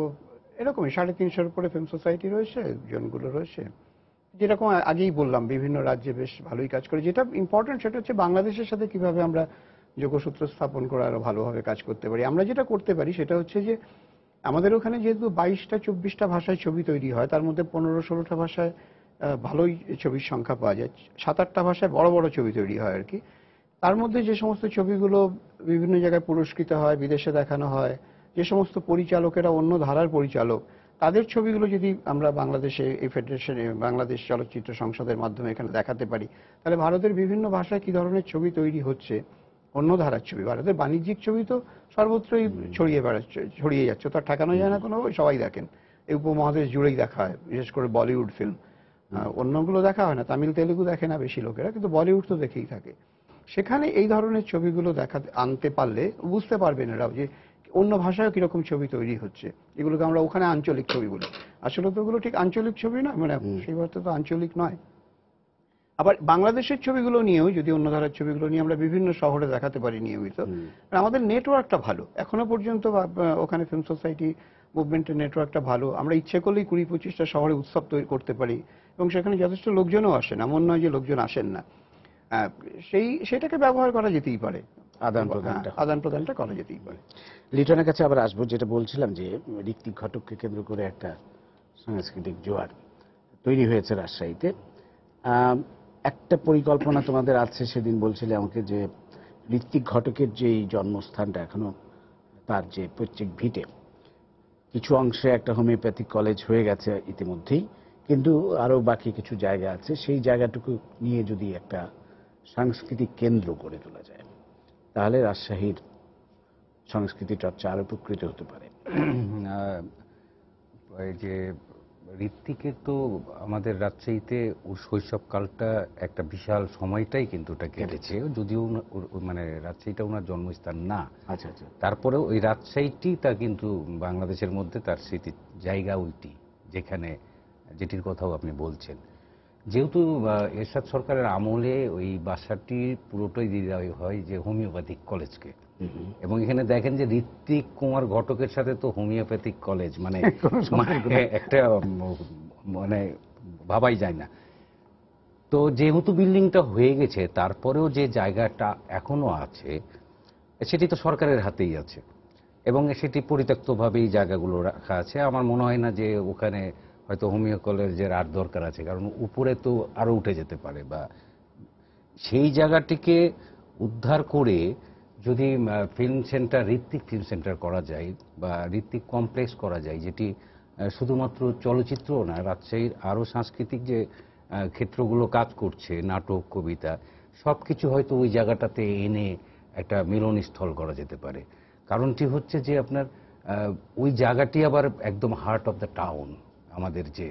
এরকমই 350-র উপরে ফিল্ম সোসাইটি রয়েছে, জোনগুলো রয়েছে। যেরকম আগেই বললাম, বিভিন্ন রাজ্যে বেশ ভালোই কাজ করে। যেটা ইম্পর্টেন্ট সেটা হচ্ছে বাংলাদেশের সাথে কিভাবে আমরা যোগসূত্র স্থাপন করে আরো ভালোভাবে কাজ করতে পারি। আমরা যেটা করতে পারি সেটা হচ্ছে যে, আমাদের ওখানে যেহেতু 22-24টা ভাষায় ছবি তৈরি হয়, তার মধ্যে 15-16টা ভাষায় ভালোই ছবির সংখ্যা পাওয়া যায়, 7-8টা ভাষায় বড় বড় ছবি তৈরি হয় আর কি। তার মধ্যে যে সমস্ত ছবিগুলো বিভিন্ন জায়গায় পুরস্কৃত হয়, বিদেশে দেখানো হয়, যে সমস্ত পরিচালকেরা অন্য ধারার পরিচালক, তাদের ছবিগুলো যদি আমরা বাংলাদেশে এই ফেডারেশনে, বাংলাদেশ চলচ্চিত্র সংসদের মাধ্যমে এখানে দেখাতে পারি, তাহলে ভারতের বিভিন্ন ভাষায় কি ধরনের ছবি তৈরি হচ্ছে, অন্য ধারার ছবি, ভারতের বাণিজ্যিক ছবি তো সর্বত্রই ছড়িয়ে যাচ্ছে, তো ঠেকানো যায় না কোনোভাবে, সবাই দেখেন। এই উপমহাদেশ জুড়েই দেখা হয়, বিশেষ করে বলিউড ফিল্ম। অন্যগুলো দেখা হয় না, তামিল তেলুগু দেখে না বেশি লোকেরা, কিন্তু বলিউড তো দেখেই থাকে। সেখানে এই ধরনের ছবিগুলো আনতে পারলে বুঝতে পারবেন এরাও যে অন্য ভাষায় কিরকম ছবি তৈরি হচ্ছে। এগুলোকে আমরা ওখানে আঞ্চলিক ছবি বলি, আসলে তো ওগুলো ঠিক আঞ্চলিক ছবি নয়, মানে সেই অর্থে তো আঞ্চলিক নয়। আবার বাংলাদেশের ছবিগুলো নিয়েও যদি অন্য ধারার ছবিগুলো নিয়ে আমরা বিভিন্ন শহরে দেখাতে পারি নিয়মিত, আমাদের নেটওয়ার্কটা ভালো এখনো পর্যন্ত, ওখানে ফিল্ম সোসাইটি মুভমেন্টের নেটওয়ার্কটা ভালো। আমরা ইচ্ছে করলেই 20-25টা শহরে উৎসব তৈরি করতে পারি এবং সেখানে যথেষ্ট লোকজনও আসেন, এমন নয় যে লোকজন আসেন না। সেটাকে ব্যবহার করা যেতেই পারে, আদান প্রদানটা করা যেতেই পারে। লিটনের কাছে আবার আসবো, যেটা বলছিলাম যে ঋত্বিক ঘটককে কেন্দ্র করে একটা সাংস্কৃতিক জোয়ার তৈরি হয়েছে রাজশাহীতে। একটা পরিকল্পনা তোমাদের আছে, সেদিন বলছিলে আমাকে যে ঋত্বিক ঘটকের যে জন্মস্থানটা এখনো তার যে পৈতৃক ভিটে কিছু অংশে একটা হোমিওপ্যাথিক কলেজ হয়ে গেছে ইতিমধ্যেই, কিন্তু আরো বাকি কিছু জায়গা আছে, সেই জায়গাটুকু নিয়ে যদি একটা সাংস্কৃতিক কেন্দ্র গড়ে তোলা যায় তাহলে রাজশাহীর সংস্কৃতি চর্চা আরো উপকৃত হতে পারে। এই যে ঋত্বিকের তো আমাদের রাজশাহীতে ওর শৈশবকালটা একটা বিশাল সময়টাই কিন্তু ওটা কেটেছে, যদিও মানে রাজশাহীটা ওনার জন্মস্থান না। আচ্ছা আচ্ছা। তারপরেও ওই রাজশাহীটি তা কিন্তু বাংলাদেশের মধ্যে তার স্মৃতির জায়গা ওইটি, যেটির কথাও আপনি বলছেন। যেহেতু এরশাদ সরকারের আমলে ওই বাসাটি পুরোটাই দিয়ে দেওয়া হয় যে হোমিওপ্যাথিক কলেজকে, এবং এখানে দেখেন যে ঋত্বিক কুমার ঘটকের সাথে তো হোমিওপ্যাথিক কলেজ মানে একটা মানে ভাবাই যায় না। তো যেহেতু বিল্ডিংটা হয়ে গেছে, তারপরেও যে জায়গাটা এখনো আছে সেটি তো সরকারের হাতেই আছে এবং সেটি পরিত্যক্তভাবেই জায়গাগুলো রাখা আছে। আমার মনে হয় না যে ওখানে হয়তো হোমিও কলেজের আর দরকার আছে, কারণ উপরে তো আরো উঠে যেতে পারে, বা সেই জায়গাটিকে উদ্ধার করে যদি film centre, Ritwik film centre করা যায় বা ঋত্বিক কমপ্লেক্স করা যায়, যেটি শুধুমাত্র চলচ্চিত্র না, রাজশাহীর আরো সাংস্কৃতিক যে ক্ষেত্রগুলো কাজ করছে, নাটক, কবিতা, সবকিছু হয়তো ওই জায়গাটাতে এনে একটা মিলনস্থল করা যেতে পারে। কারণটি হচ্ছে যে আপনার ওই জায়গাটি আবার একদম হার্ট অফ দ্য টাউন আমাদের যে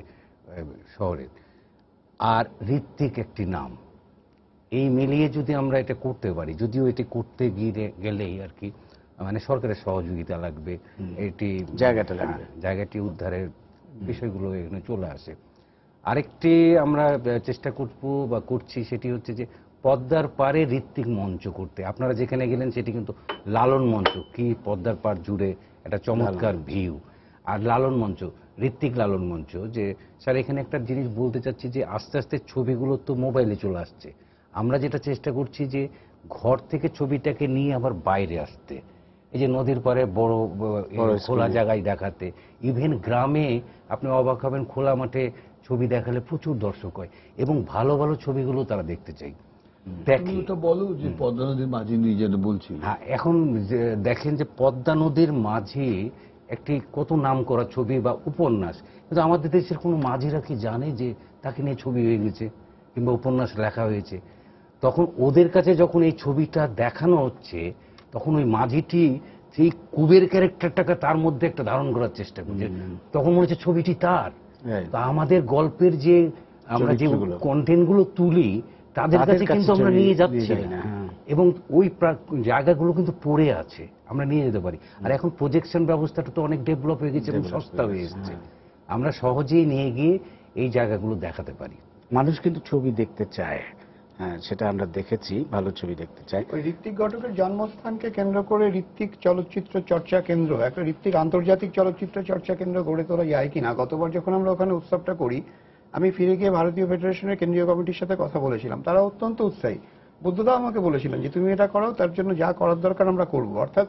শহরের, আর ঋত্বিক একটি নাম, এই মিলিয়ে যদি আমরা এটা করতে পারি, যদিও এটি করতে গেলেই আর কি মানে সরকারের সহযোগিতা লাগবে, এটি জায়গাটি উদ্ধারের বিষয়গুলো এখানে চলে আসে। আরেকটি আমরা চেষ্টা করব বা করছি, সেটি হচ্ছে যে পদ্মার পাড়ে ঋত্বিক মঞ্চ করতে। আপনারা যেখানে গেলেন সেটি কিন্তু লালন মঞ্চ, কি পদ্মার পাড় জুড়ে একটা চমৎকার ভিউ, আর লালন মঞ্চ, ঋত্বিক লালন মঞ্চ। যে স্যার এখানে একটা জিনিস বলতে চাচ্ছি যে আস্তে আস্তে ছবিগুলো তো মোবাইলে চলে আসছে, আমরা যেটা চেষ্টা করছি যে ঘর থেকে ছবিটাকে নিয়ে আবার বাইরে আসতে, এই যে নদীর পাড়ে বড় খোলা জায়গায় দেখাতে, ইভেন গ্রামে আপনি অবাক হবেন, খোলা মাঠে ছবি দেখালে প্রচুর দর্শক হয় এবং ভালো ভালো ছবিগুলো তারা দেখতে চাই। বলো যে পদ্মা নদীর মাঝে নিয়ে যেটা বলছি, হ্যাঁ, এখন দেখেন যে পদ্মা নদীর মাঝে একটি কত নাম করা ছবি বা উপন্যাস, কিন্তু আমাদের দেশের কোনো মাঝিরা কি জানে যে তাকে নিয়ে ছবি হয়ে গেছে কিংবা উপন্যাস লেখা হয়েছে? তখন ওদের কাছে যখন এই ছবিটা দেখানো হচ্ছে, তখন ওই মাঝিটি সেই কুবের ক্যারেক্টারটাকে তার মধ্যে একটা ধারণ করার চেষ্টা করছে, তখন মনে হচ্ছে ছবিটি তার। তা আমাদের গল্পের যে আমরা যে কন্টেন্টগুলো তুলি তাদের কাছে কিন্তু আমরা নিয়ে যাচ্ছি না, এবং ওই জায়গাগুলো কিন্তু পড়ে আছে, আমরা নিয়ে যেতে পারি। আর এখন প্রজেকশন ব্যবস্থাটা তো অনেক ডেভেলপ হয়ে গেছে এবং সস্তা হয়ে এসেছে, আমরা সহজেই নিয়ে গিয়ে এই জায়গাগুলো দেখাতে পারি। মানুষ কিন্তু ছবি দেখতে চায়, হ্যাঁ সেটা আমরা দেখেছি, ভালো ছবি দেখতে চাই। ওই ঋত্বিক ঘটকের জন্মস্থানকে কেন্দ্র করে ঋত্বিক চলচ্চিত্র চর্চা কেন্দ্র, একটা ঋত্বিক আন্তর্জাতিক চলচ্চিত্র চর্চা কেন্দ্র গড়ে তোলা যায় কিনা। গতবার যখন আমরা ওখানে উৎসবটা করি, আমি ফিরে গিয়ে ভারতীয় ফেডারেশনের কেন্দ্রীয় কমিটির সাথে কথা বলেছিলাম, তারা অত্যন্ত উৎসাহী। বুদ্ধদা আমাকে বলেছিলেন যে তুমি এটা করো, তার জন্য যা করার দরকার আমরা করব। অর্থাৎ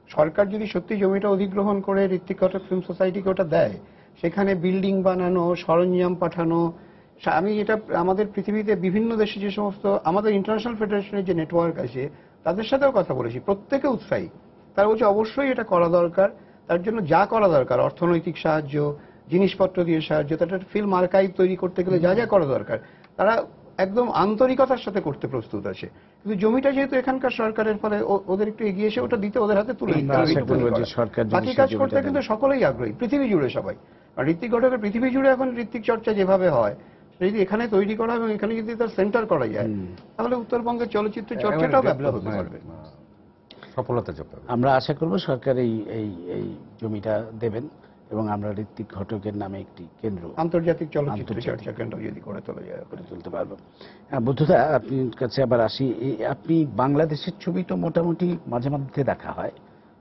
সরকার যদি সত্যি জমিটা অধিগ্রহণ করে ঋত্বিক ঘটক ফিল্ম সোসাইটিকে ওটা দেয়, সেখানে বিল্ডিং বানানো, সরঞ্জাম পাঠানো, আমি এটা আমাদের পৃথিবীতে বিভিন্ন দেশে যে সমস্ত আমাদের ইন্টারন্যাশনাল ফেডারেশনের যে নেটওয়ার্ক আছে তাদের সাথেও কথা বলেছি, প্রত্যেকে উৎসাহী। তারা বলছে অবশ্যই এটা করা দরকার, তার জন্য যা করা দরকার, অর্থনৈতিক সাহায্য, জিনিসপত্র দিয়ে সাহায্য, তার ফিল্ম আর্কাইভ তৈরি করতে গেলে যা যা করা দরকার, তারা একদম আন্তরিকতার সাথে করতে প্রস্তুত আছে। কিন্তু জমিটা যেহেতু এখানকার সরকারের, ফলে ওদের একটু এগিয়ে এসে ওটা দিতে, ওদের হাতে তুলে দিতে আমরা হবে। আশা করব যে সরকার যদি বাকি সেই কাজ জমিটা করতে দেন। কিন্তু সকলেই আগ্রহী, পৃথিবী জুড়ে সবাই। আর ঋত্বিক ঘটকের পৃথিবী জুড়ে এখন ঋত্বিক চর্চা যেভাবে হয়, সেটা যদি এখানে তৈরি করা এবং এখানে যদি তার সেন্টার করা যায়, তাহলে উত্তরবঙ্গের চলচ্চিত্র চর্চাটাও ডেভেলপ হতে পারবে। সফলতা যোগ পাবে। আমরা আশা করব সরকার এই এই এই জমিটা দেবেন এবং আমরা ঋত্বিক ঘটকের নামে একটি কেন্দ্র, আন্তর্জাতিক চলচ্চিত্র চর্চা কেন্দ্র যদি করে তোলা যায়, করে তুলতে পারবো। বুদ্ধদা, আপনার কাছে আবার আসি। আপনি বাংলাদেশের ছবি তো মোটামুটি মাঝে মধ্যে দেখা হয়,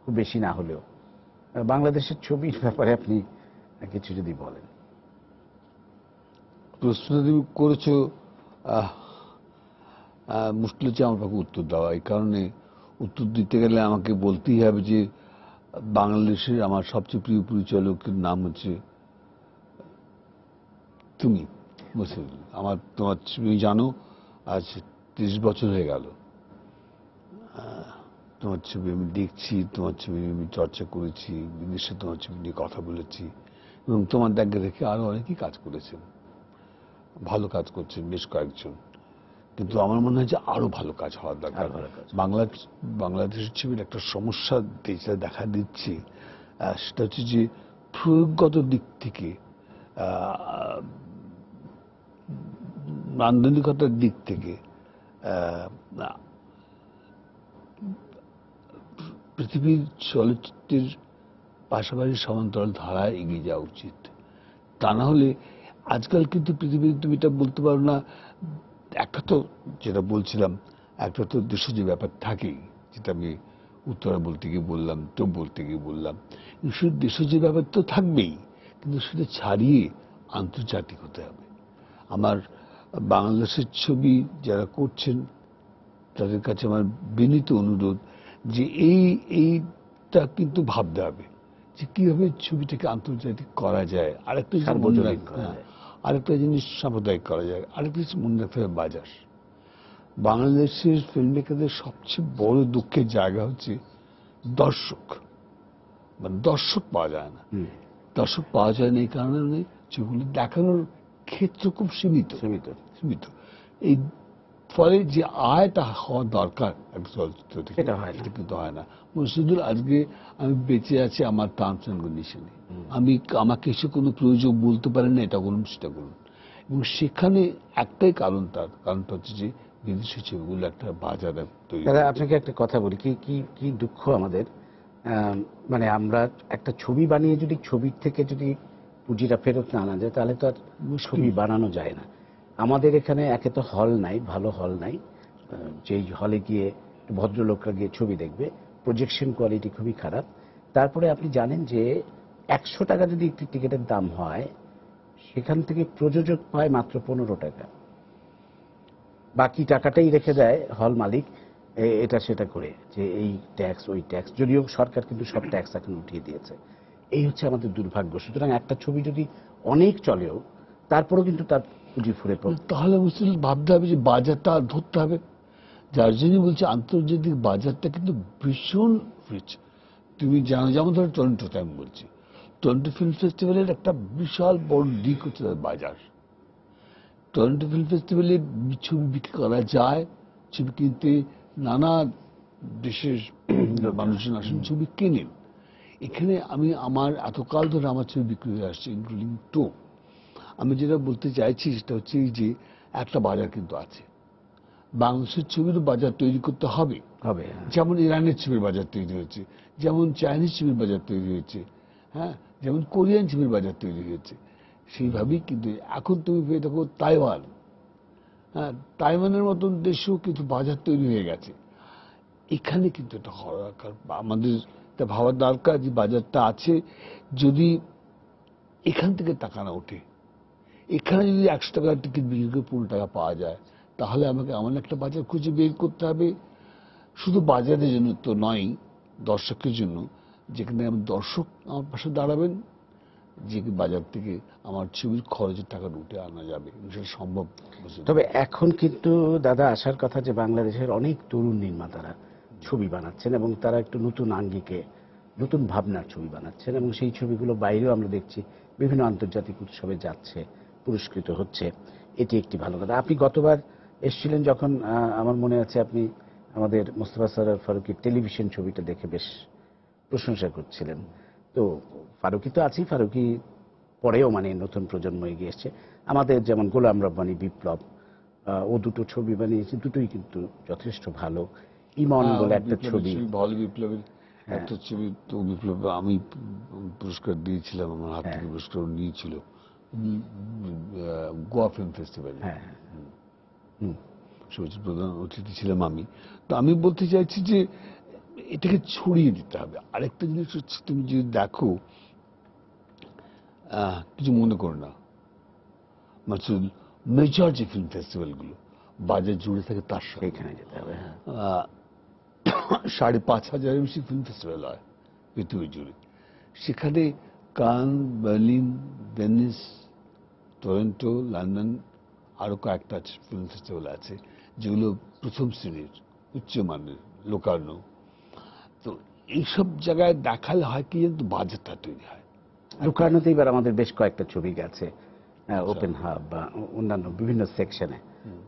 খুব বেশি না হলেও। বাংলাদেশের ছবির ব্যাপারে আপনি কিছু যদি বলেন। প্রশ্ন তুমি করেছো, মুশকিল হচ্ছে আমার পক্ষে উত্তর দেওয়া। এই কারণে উত্তর দিতে গেলে আমাকে বলতেই হবে যে বাংলাদেশের আমার সবচেয়ে প্রিয় পরিচালকের নাম হচ্ছে তুমি, মুশফিকুল। তোমার তুমি জানো আজ 30 বছর হয়ে গেল তোমার ছবি আমি দেখছি, তোমার ছবি আমি চর্চা করেছি, বিদেশে তোমার ছবি নিয়ে কথা বলেছি, এবং তোমার দেখা দেখে আরো অনেকেই কাজ করেছেন, ভালো কাজ করছেন বেশ কয়েকজন। কিন্তু আমার মনে হয় যে আরো ভালো কাজ হওয়ার দরকার। বাংলাদেশের ছবির একটা সমস্যা যেটা দেখা দিচ্ছে, সেটা হচ্ছে যে প্রয়োগগত দিক থেকে, নান্দনিকতার দিক থেকে পৃথিবীর চলচ্চিত্রের পাশাপাশি সমান্তরাল ধারায় এগিয়ে যাওয়া উচিত। তা না হলে আজকাল কিন্তু পৃথিবীর, তুমি এটা বলতে পারো না, একটা তো যেটা বলছিলাম, একটা তো দেশজ ব্যাপার থাকেই, যেটা আমি উত্তরা বলতে গিয়ে বললাম, তো বলতে গিয়ে বললাম, শুধু দেশজ ব্যাপার তো থাকবেই, কিন্তু সেটা ছাড়িয়ে আন্তর্জাতিক হতে হবে। আমার বাংলাদেশের ছবি যারা করছেন তাদের কাছে আমার বিনীত অনুরোধ যে এইটা কিন্তু ভাবতে হবে যে কিভাবে ছবিটাকে আন্তর্জাতিক করা যায়। আরেকটা জিনিস সাম্প্রদায়িক করা যায়। আরেকটা জিনিস মনে রাখতে হবে, বাজার। বাংলাদেশের ফিল্ম মেকারদের সবচেয়ে বড় দুঃখের জায়গা হচ্ছে দর্শক, মানে দর্শক পাওয়া যায় না। দর্শক পাওয়া যায় না এই কারণে ছবিগুলো দেখানোর ক্ষেত্র খুব সীমিত। এই ফলে যে আয়টা হওয়া দরকার একটা চলচ্চিত্র থেকে, এটা কিন্তু হয় না। শুধু আজকে আমি বেঁচে আছি আমার টার্মস অ্যান্ড কন্ডিশনে, আমাকে এসে কোনো প্রয়োজক বলতে পারেন না এটা করুন সেটা করুন। এবং সেখানে একটাই কারণটা হচ্ছে যে বিদেশি ছবিগুলো একটা বাজার তৈরি। আপনাকে একটা কথা বলি, কি দুঃখ আমাদের, মানে আমরা একটা ছবি বানিয়ে যদি ছবির থেকে যদি পুঁজিটা ফেরত না আনা যায়, তাহলে তো আর ছবি বানানো যায় না। আমাদের এখানে একে তো হল নাই, ভালো হল নাই, যেই হলে গিয়ে ভদ্রলোকরা গিয়ে ছবি দেখবে, প্রজেকশন কোয়ালিটি খুবই খারাপ। তারপরে আপনি জানেন যে 100 টাকা যদি একটি টিকিটের দাম হয়, সেখান থেকে প্রযোজক পায় মাত্র 15 টাকা, বাকি টাকাটাই রেখে দেয় হল মালিক এটা সেটা করে, যে এই ট্যাক্স ওই ট্যাক্স, যদিও সরকার কিন্তু সব ট্যাক্স এখন উঠিয়ে দিয়েছে। এই হচ্ছে আমাদের দুর্ভাগ্য। সুতরাং একটা ছবি যদি অনেক চলেও তারপরেও কিন্তু তার পুঁজি ফুরে পড়ে, তাহলে ভাবতে হবে যে বাজারটা ধরতে হবে। যার জন্য বলছি আন্তর্জাতিক বাজারটা কিন্তু ভীষণ রিচ। তুমি জানো, যেমন ধরো টরন্টোতে আমি বলছি, টরন্টো ফিল্ম ফেস্টিভ্যালের একটা বিশাল বড় দিক হচ্ছে তার বাজার। টরন্টো ফিল্ম ফেস্টিভ্যালে ছবি বিক্রি করা যায়, ছবি কিনতে নানা দেশের মানুষজন আসেন, ছবি কেনেন। এখানে আমার এতকাল ধরে আমার ছবি বিক্রি হয়ে আসছে, ইনক্লুডিং টো। আমি যেটা বলতে চাইছি সেটা হচ্ছে যে একটা বাজার কিন্তু আছে, বাংলাদেশের ছবিরও বাজার তৈরি করতে হবে। যেমন ইরানের ছবির বাজার তৈরি হয়েছে, যেমন চাইনিজ ছবির বাজার তৈরি হয়েছে, হ্যাঁ, যেমন কোরিয়ান ছবির বাজার তৈরি হয়েছে, সেইভাবেই কিন্তু এখন তুমি পেয়ে দেখো তাইওয়ান, হ্যাঁ, তাইওয়ানের মতন দেশেও কিন্তু বাজার তৈরি হয়ে গেছে। এখানে কিন্তু এটা হওয়া দরকার, আমাদের এটা ভাবার দরকার যে বাজারটা আছে, যদি এখান থেকে টাকা না ওঠে, এখানে যদি 100 টাকার টিকিট বিক্রি করে 15 টাকা পাওয়া যায়, তাহলে আমাকে এমন একটা বাজার খুঁজে বের করতে হবে, শুধু বাজারের জন্য তো নয়, দর্শকের জন্য, যেখানে আমার দর্শক আমার পাশে দাঁড়াবেন, যে বাজার থেকে আমার ছবির খরচের টাকা উঠে আনা যাবে, সেটা সম্ভব। তবে এখন কিন্তু দাদা আসার কথা যে বাংলাদেশের অনেক তরুণ নির্মাতারা ছবি বানাচ্ছেন এবং তারা একটু নতুন আঙ্গিকে, নতুন ভাবনার ছবি বানাচ্ছেন, এবং সেই ছবিগুলো বাইরেও আমরা দেখছি বিভিন্ন আন্তর্জাতিক উৎসবে যাচ্ছে, পুরস্কৃত হচ্ছে। এটি একটি ভালো কথা। আপনি গতবার এসেছিলেন যখন আমার মনে আছে আপনি আমাদের মোস্তফা সরোয়ার ফারুকীর টেলিভিশন ছবিটা দেখে বেশ প্রশংসা করছিলেন। তো ফারুকী তো আছেই, ফারুকী পরেও মানে নতুন প্রজন্ম এগিয়ে এসছে। আমাদের যেমন গোলাম রব্বানী, বিপ্লব, ও দুটো ছবি বানিয়েছে, দুটোই কিন্তু যথেষ্ট ভালো। ইমন বলে একটা ছবি, ভালো বিপ্লবের একটা ছবি, তো বিপ্লব আমি পুরস্কার দিয়েছিলাম, আমার হাত থেকে পুরস্কার নিয়েছিল গোয়া ফিল্ম ফেস্টিভ্যালে। হ্যাঁ, সবচেয়ে প্রধান অতিথি ছিলাম আমি। তো আমি বলতে চাইছি যে এটাকে ছড়িয়ে দিতে হবে। আরেকটা জিনিস হচ্ছে, তুমি যদি দেখো, কিছু মনে করো না, মাসুল, মেজর যে ফিল্ম ফেস্টিভ্যালগুলো বাজার জুড়ে থাকে তার সঙ্গে সেইখানে যেতে হবে। 5,500-এর বেশি ফিল্ম ফেস্টিভ্যাল হয় পৃথিবী জুড়ে। সেখানে কান, বার্লিন, ভেনিস, টরন্টো, লন্ডন, আরো কয়েকটা ফিল্ম ফেস্টিভ্যাল আছে যেগুলো প্রথম শ্রেণীর, উচ্চমানের, লোকানো। তো এইসব জায়গায় দেখালে হয় কি, কিন্তু বাজেটটা তৈরি হয়। লুকানোতে এবার আমাদের বেশ কয়েকটা ছবি গেছে, ওপেন হাব বা অন্যান্য বিভিন্ন সেকশনে,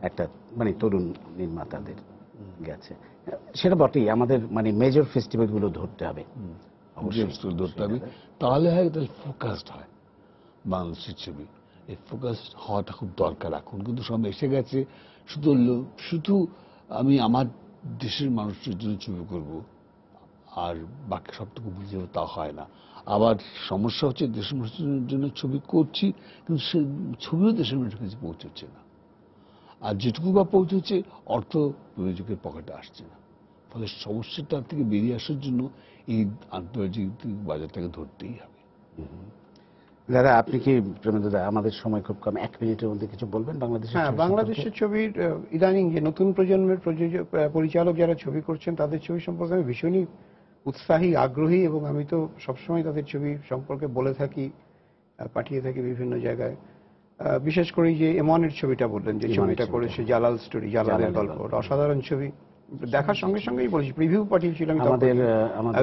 একটা মানে তরুণ নির্মাতাদের গেছে। সেটা বটেই, আমাদের মানে মেজর ফেস্টিভ্যালগুলো ধরতে হবে, অবশ্যই ধরতে হবে। তাহলে হয়, তাহলে ফোকাসড হয় বাংলাদেশের ছবি। এই ফোকাসড হওয়াটা খুব দরকার। এখন কিন্তু সব এসে গেছে, শুধু আমি আমার দেশের মানুষের জন্য ছবি করব আর বাকি সবটুকু বুঝে যাবো, তা হয় না। আবার সমস্যা হচ্ছে, দেশের মানুষের জন্য ছবি করছি কিন্তু সে ছবিও দেশের মানুষের কাছে পৌঁছচ্ছে না, আর যেটুকু বা পৌঁছচ্ছে অর্থ প্রযোজকের পকেটে আসছে না। ফলে সমস্যাটা থেকে বেরিয়ে আসার জন্য এই আন্তর্জাতিক বাজারটাকে ধরতেই হবে। দাদা, আপনি কি, প্রেমেন্দ্র দা, আমাদের সময় খুব কম, 1 মিনিটের মধ্যে কিছু বলবেন বাংলাদেশের? হ্যাঁ, বাংলাদেশের ছবির ইদানিং যে নতুন প্রজন্মের পরিচালক যারা ছবি করছেন, তাদের ছবি সম্পর্কে আমি ভীষণই উৎসাহী, আগ্রহী, এবং আমি তো সবসময় তাদের ছবি সম্পর্কে বলে থাকি, পাঠিয়ে থাকি বিভিন্ন জায়গায়। বিশেষ করে যে এমনের ছবিটা বললেন, যে ছবিটা করেছে জালাল স্টোরি, জালালের গল্প, অসাধারণ ছবি। দেখার সঙ্গে সঙ্গেই বলেছি, প্রিভিউ পাঠিয়েছিলাম আমাদের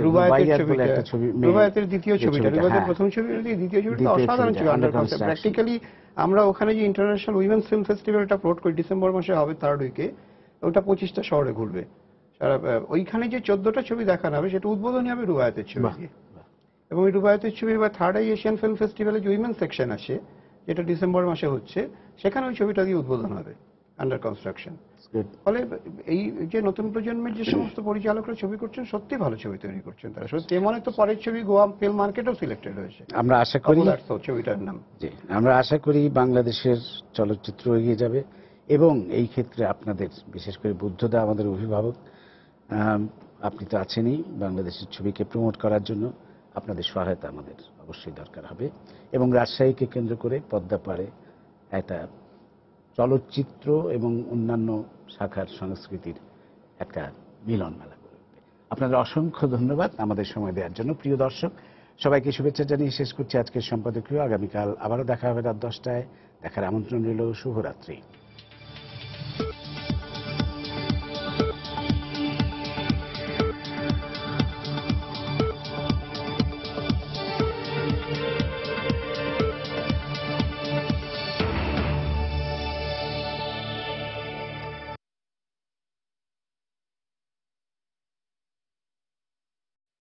রুবায়েতের ছবি, রুবায়েতের দ্বিতীয় ছবিটা, রুবায়েতের প্রথম ছবি, দ্বিতীয় ছবিটা অসাধারণ ছবি। আন্ডার কনসেপ্ট প্র্যাকটিক্যালি আমরা ওখানে যে ইন্টারন্যাশনাল উইমেন্স ফিল্ম ফেস্টিভ্যালটা প্রমোট করি ডিসেম্বর মাসে হবে, 3rd উইকে, ওটা 25টা শহরে ঘুরবে সারা। ওইখানে যে 14টা ছবি দেখানো হবে, সেটা উদ্বোধনী হবে রুবায়েতের ছবি দিয়ে। এবং ওই রুবায়েতের ছবি এবার 3rd এশিয়ান ফিল্ম ফেস্টিভ্যালে যে উইমেন্স সেকশন আছে, যেটা ডিসেম্বর মাসে হচ্ছে, সেখানে ওই ছবিটা দিয়ে উদ্বোধন হবে, আন্ডার কনস্ট্রাকশন। ফলে এই যে নতুন প্রজন্মের যে সমস্ত পরিচালকরা ছবি করছেন, সত্যি ভালো ছবি তৈরি করছেন তারা। সত্যি মনে তো পরের ছবি গোয়া ফিল্ম মার্কেটেও সিলেক্টেড হয়েছে, আমরা আশা করি ছবিটার নাম। জি, আমরা আশা করি বাংলাদেশের চলচ্চিত্র এগিয়ে যাবে, এবং এই ক্ষেত্রে আপনাদের, বিশেষ করে বুদ্ধদা আমাদের অভিভাবক, আপনি তো আছেনই বাংলাদেশের ছবিকে প্রমোট করার জন্য, আপনাদের সহায়তা আমাদের অবশ্যই দরকার হবে। এবং রাজশাহীকে কেন্দ্র করে পদ্মাপাড়ে একটা চলচ্চিত্র এবং অন্যান্য শাখার সংস্কৃতির একটা মিলন মেলা করে উঠবে। আপনাদের অসংখ্য ধন্যবাদ আমাদের সময় দেওয়ার জন্য। প্রিয় দর্শক, সবাইকে শুভেচ্ছা জানিয়ে শেষ করছি আজকের সম্পাদকীয়। আগামীকাল আবারও দেখা হবে রাত 10টায়। দেখার আমন্ত্রণ রইল। শুভরাত্রি।